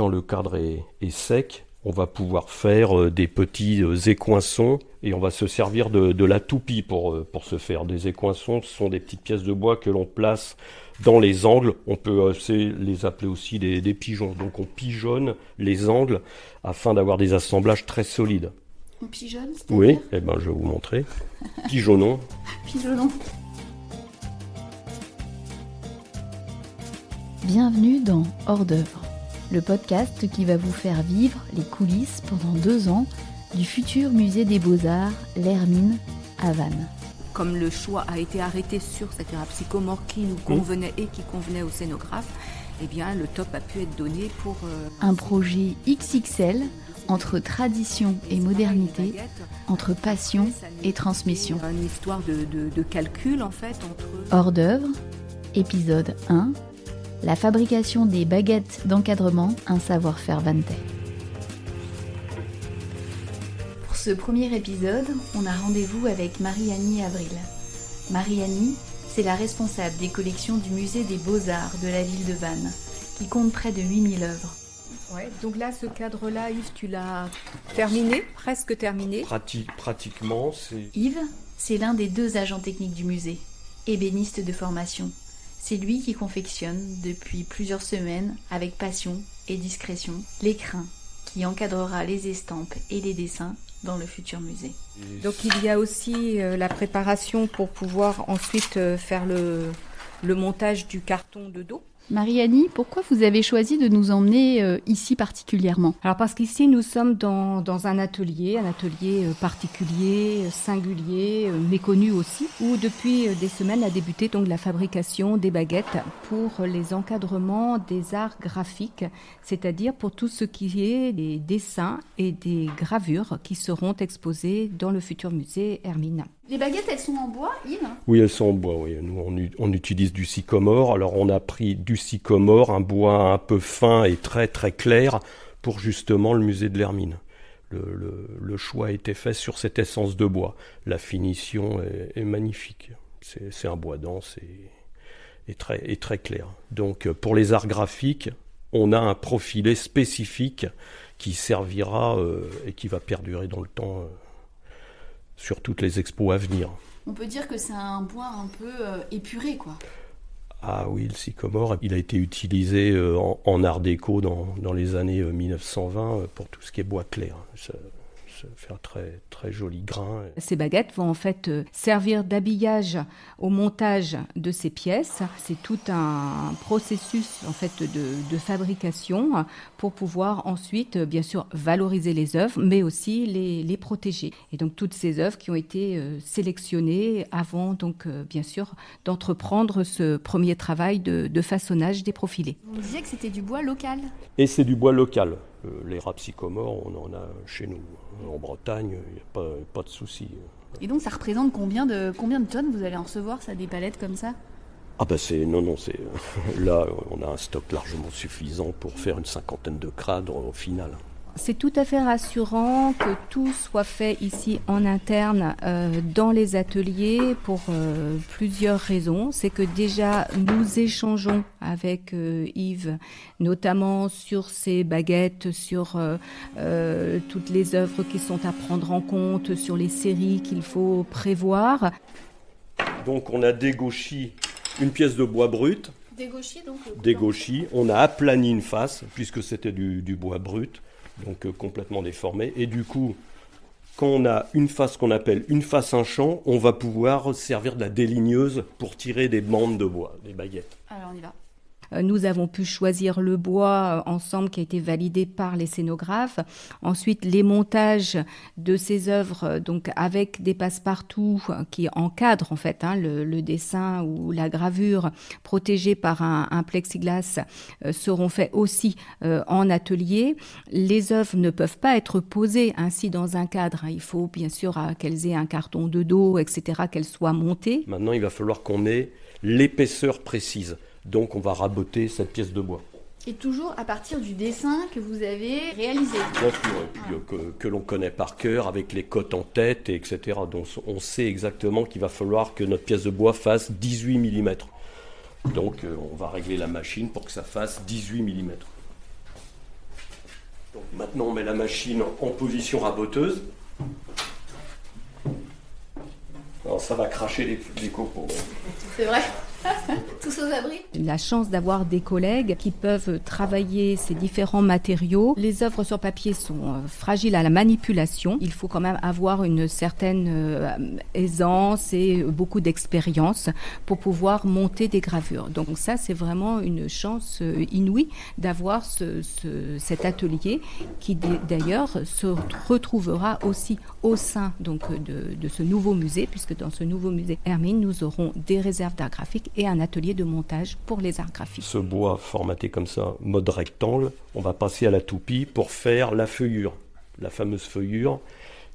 quand le cadre est sec, on va pouvoir faire des petits écoinçons et on va se servir de la toupie pour ce faire. Des écoinçons, ce sont des petites pièces de bois que l'on place dans les angles. On peut les appeler aussi des pigeons. Donc on pigeonne les angles afin d'avoir des assemblages très solides. On pigeonne, c'est-à-dire ? Oui, je vais vous montrer. Pigeonnons. Pigeonnons. Bienvenue dans Hors d'œuvre, le podcast qui va vous faire vivre les coulisses pendant 2 ans du futur musée des Beaux-Arts, l'Hermine, à Vannes. Comme le choix a été arrêté sur cette psychomore qui nous convenait et qui convenait au scénographe, eh bien le top a pu être donné pour... Un projet XXL entre tradition et modernité, entre passion et transmission. Une histoire de calcul en fait entre... Hors d'œuvre, épisode 1, la fabrication des baguettes d'encadrement, un savoir-faire vanntais. Pour ce premier épisode, on a rendez-vous avec Marie-Annie Avril. Marie-Annie, c'est la responsable des collections du musée des Beaux-Arts de la ville de Vannes, qui compte près de 8000 œuvres. Ouais, donc là, ce cadre-là, Yves, tu l'as terminé, presque terminé. Pratiquement, c'est... Yves, c'est l'un des 2 agents techniques du musée, ébéniste de formation. C'est lui qui confectionne, depuis plusieurs semaines, avec passion et discrétion, l'écrin qui encadrera les estampes et les dessins dans le futur musée. Donc il y a aussi la préparation pour pouvoir ensuite faire le montage du carton de dos. Marie-Annie, pourquoi vous avez choisi de nous emmener ici particulièrement ? Alors parce qu'ici nous sommes dans un atelier particulier, singulier, méconnu aussi, où depuis des semaines a débuté donc la fabrication des baguettes pour les encadrements des arts graphiques, c'est-à-dire pour tout ce qui est des dessins et des gravures qui seront exposés dans le futur musée Hermine. Les baguettes, elles sont en bois, Yves ? Oui, elles sont en bois. Oui. Nous, on utilise du sycomore. Alors, on a pris du sycomore, un bois un peu fin et très très clair pour justement le musée de l'Hermine. Le choix a été fait sur cette essence de bois. La finition est magnifique. C'est un bois dense et très clair. Donc, pour les arts graphiques, on a un profilé spécifique qui servira et qui va perdurer dans le temps sur toutes les expos à venir. On peut dire que c'est un bois un peu épuré, quoi. Ah oui, le sycomore, il a été utilisé en art déco dans les années 1920 pour tout ce qui est bois clair. Ça fait un très, très joli grain. Ces baguettes vont en fait servir d'habillage au montage de ces pièces. C'est tout un processus en fait de fabrication pour pouvoir ensuite, bien sûr, valoriser les œuvres, mais aussi les protéger. Et donc toutes ces œuvres qui ont été sélectionnées avant, donc bien sûr, d'entreprendre ce premier travail de façonnage des profilés. Vous disiez que c'était du bois local. Et c'est du bois local. Les râpes sycomores, on en a chez nous. En Bretagne, il n'y a pas de souci. Et donc ça représente combien de tonnes vous allez en recevoir, ça, des palettes comme ça ? Ah bah c'est là on a un stock largement suffisant pour faire une 50aine de cadres au final. C'est tout à fait rassurant que tout soit fait ici en interne dans les ateliers pour plusieurs raisons. C'est que déjà nous échangeons avec Yves, notamment sur ces baguettes, sur toutes les œuvres qui sont à prendre en compte, sur les séries qu'il faut prévoir. Donc on a dégauchi une pièce de bois brut. Dégauchi. On a aplani une face puisque c'était du bois brut. Donc complètement déformé. Et du coup, quand on a une face qu'on appelle une face un champ, on va pouvoir servir de la déligneuse pour tirer des bandes de bois, des baguettes. Alors on y va. Nous avons pu choisir le bois ensemble qui a été validé par les scénographes. Ensuite, les montages de ces œuvres, donc avec des passe-partout qui encadrent en fait le dessin ou la gravure protégée par un plexiglas seront faits aussi en atelier. Les œuvres ne peuvent pas être posées ainsi dans un cadre. Il faut bien sûr qu'elles aient un carton de dos, etc., qu'elles soient montées. Maintenant, il va falloir qu'on ait l'épaisseur précise. Donc on va raboter cette pièce de bois. Et toujours à partir du dessin que vous avez réalisé. Bien sûr, et puis que l'on connaît par cœur, avec les cotes en tête, etc. Donc on sait exactement qu'il va falloir que notre pièce de bois fasse 18 mm. Donc on va régler la machine pour que ça fasse 18 mm. Maintenant, on met la machine en position raboteuse. Alors, ça va cracher les copeaux. C'est vrai. Tous aux abris. J'ai la chance d'avoir des collègues qui peuvent travailler ces différents matériaux. Les œuvres sur papier sont fragiles à la manipulation. Il faut quand même avoir une certaine aisance et beaucoup d'expérience pour pouvoir monter des gravures. Donc ça, c'est vraiment une chance inouïe d'avoir cet atelier qui d'ailleurs se retrouvera aussi au sein donc, de ce nouveau musée, puisque dans ce nouveau musée Hermine, nous aurons des réserves d'art graphique et un atelier de montage pour les arts graphiques. Ce bois formaté comme ça, mode rectangle, on va passer à la toupie pour faire la feuillure, la fameuse feuillure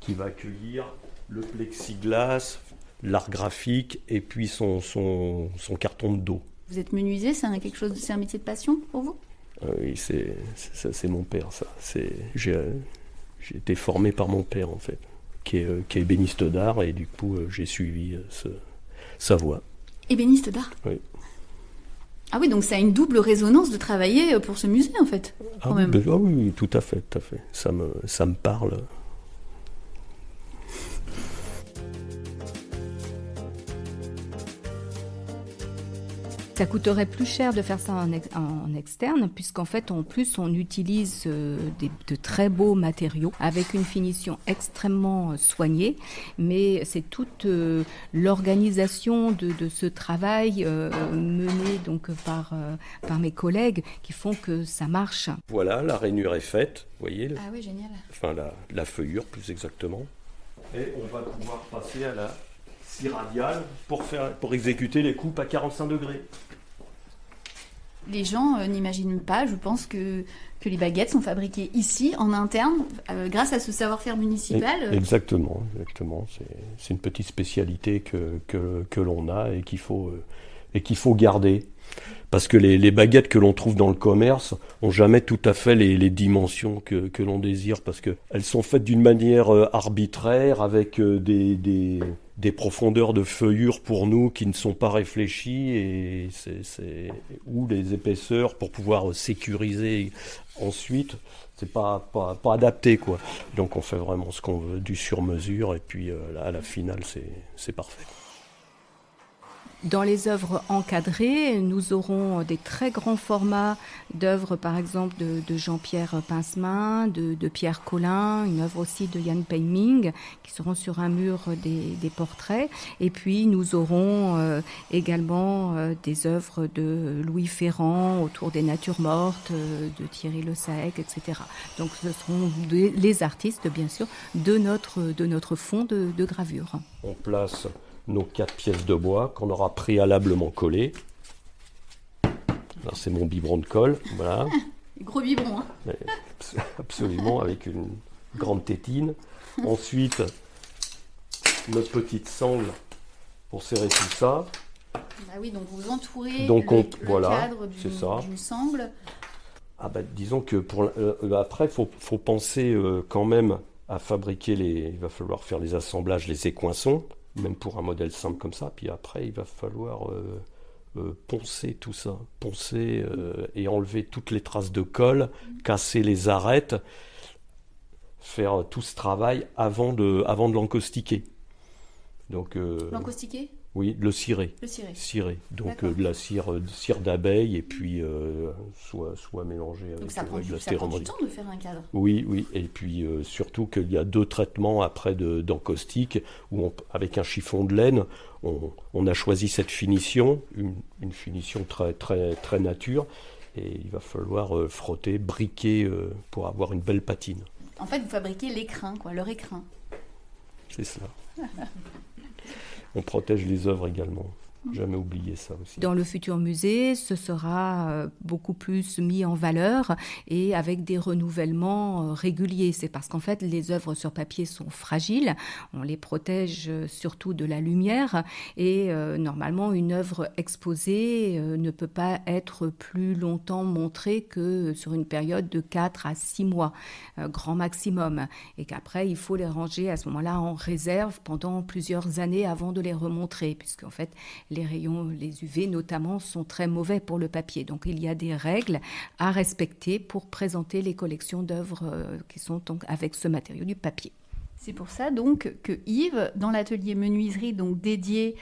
qui va accueillir le plexiglas, l'art graphique et puis son carton de dos. Vous êtes menuisier, c'est un métier de passion pour vous? Oui, c'est mon père, ça. J'ai été formé par mon père, en fait, qui est ébéniste d'art, et du coup, j'ai suivi sa voie. Ébéniste d'art? Oui. Ah oui, donc ça a une double résonance de travailler pour ce musée, en fait, quand même. Oui, tout à fait, tout à fait. Ça me parle. Ça coûterait plus cher de faire ça en externe, puisqu'en fait, en plus, on utilise de très beaux matériaux avec une finition extrêmement soignée. Mais c'est toute l'organisation de ce travail mené donc par mes collègues qui font que ça marche. Voilà, la rainure est faite, vous voyez. Ah oui, génial. Enfin, la feuillure, plus exactement. Et on va pouvoir passer à la scie radiale pour exécuter les coupes à 45 degrés. Les gens n'imaginent pas, je pense, que les baguettes sont fabriquées ici, en interne, grâce à ce savoir-faire municipal. Exactement. C'est une petite spécialité que l'on a et qu'il faut garder. Parce que les baguettes que l'on trouve dans le commerce n'ont jamais tout à fait les dimensions que l'on désire, parce qu'elles sont faites d'une manière arbitraire, avec des profondeurs de feuillure pour nous qui ne sont pas réfléchies, ou les épaisseurs pour pouvoir sécuriser ensuite. C'est pas adapté, quoi. Donc on fait vraiment ce qu'on veut, du sur-mesure, et puis à la finale, c'est parfait. Dans les œuvres encadrées, nous aurons des très grands formats d'œuvres, par exemple de Jean-Pierre Pincemin, de Pierre Collin, une œuvre aussi de Yan Peiming, qui seront sur un mur des portraits. Et puis nous aurons également des œuvres de Louis Ferrand autour des natures mortes, de Thierry Le Saec, etc. Donc ce seront les artistes, bien sûr, de notre fond de gravure. On place nos 4 pièces de bois qu'on aura préalablement collées. Alors c'est mon biberon de colle, voilà. Gros biberon, hein. Absolument, avec une grande tétine. Ensuite, notre petite sangle pour serrer tout ça. Ah oui, donc vous entourez voilà, cadre d'une sangle. Ah bah, disons que après, faut penser quand même à fabriquer il va falloir faire les assemblages, les écoinçons, même pour un modèle simple comme ça. Puis après, il va falloir poncer tout ça, et enlever toutes les traces de colle, casser les arêtes, faire tout ce travail avant de l'encaustiquer. Donc, l'encaustiquer ? Oui, le cirer. Cirer. Donc de la cire d'abeille, et puis soit mélangée avec de la stéromyline. Ça prend du temps de faire un cadre. Oui. Et puis surtout qu'il y a 2 traitements après d'encaustique, où avec un chiffon de laine, on a choisi cette finition, une finition très, très, très nature, et il va falloir frotter, briquer pour avoir une belle patine. En fait, vous fabriquez l'écrin, leur écrin. C'est cela. On protège les œuvres également. Jamais oublier ça aussi. Dans le futur musée, ce sera beaucoup plus mis en valeur et avec des renouvellements réguliers. C'est parce qu'en fait, les œuvres sur papier sont fragiles. On les protège surtout de la lumière. Et normalement, une œuvre exposée ne peut pas être plus longtemps montrée que sur une période de 4 à 6 mois, grand maximum. Et qu'après, il faut les ranger à ce moment-là en réserve pendant plusieurs années avant de les remontrer. Puisqu'en fait, les rayons, les UV notamment, sont très mauvais pour le papier. Donc il y a des règles à respecter pour présenter les collections d'œuvres qui sont donc avec ce matériau du papier. C'est pour ça donc que Yves, dans l'atelier menuiserie donc dédié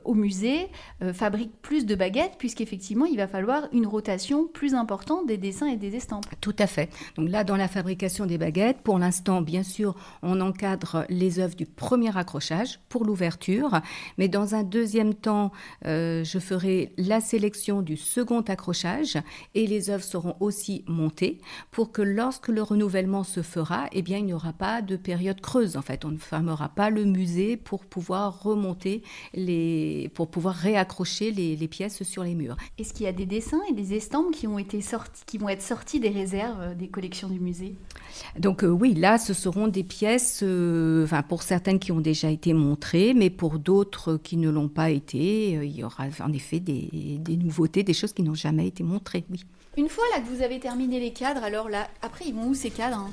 au musée, fabrique plus de baguettes puisqu'effectivement il va falloir une rotation plus importante des dessins et des estampes. Tout à fait. Donc là, dans la fabrication des baguettes, pour l'instant, bien sûr, on encadre les œuvres du premier accrochage pour l'ouverture, mais dans un deuxième temps, je ferai la sélection du second accrochage et les œuvres seront aussi montées pour que lorsque le renouvellement se fera, eh bien, il n'y aura pas de période creuse. En fait, on ne fermera pas le musée pour pouvoir remonter pour pouvoir réaccrocher les pièces sur les murs. Est-ce qu'il y a des dessins et des estampes qui vont être sortis des réserves des collections du musée ? Donc oui, là, ce seront des pièces, pour certaines qui ont déjà été montrées, mais pour d'autres qui ne l'ont pas été, il y aura en effet des nouveautés, des choses qui n'ont jamais été montrées, oui. Une fois là que vous avez terminé les cadres, alors là, après ils vont où ces cadres ?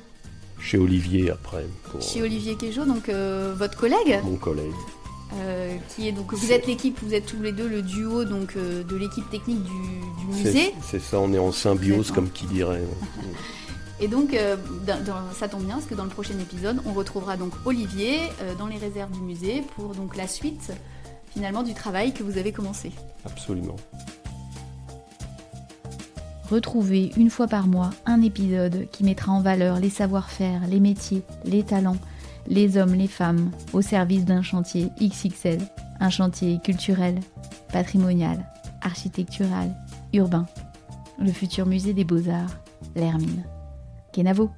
Chez Olivier après. Chez Olivier Quéjot, donc votre collègue ? Mon collègue. Qui est donc vous êtes tous les deux le duo donc de l'équipe technique du musée. C'est ça, on est en symbiose comme qui dirait. Et donc ça tombe bien parce que dans le prochain épisode on retrouvera donc Olivier dans les réserves du musée pour donc la suite finalement du travail que vous avez commencé. Absolument. Retrouvez une fois par mois un épisode qui mettra en valeur les savoir-faire, les métiers, les talents, les hommes, les femmes, au service d'un chantier XXL, un chantier culturel, patrimonial, architectural, urbain, le futur musée des Beaux-Arts, l'Hermine. Kenavo!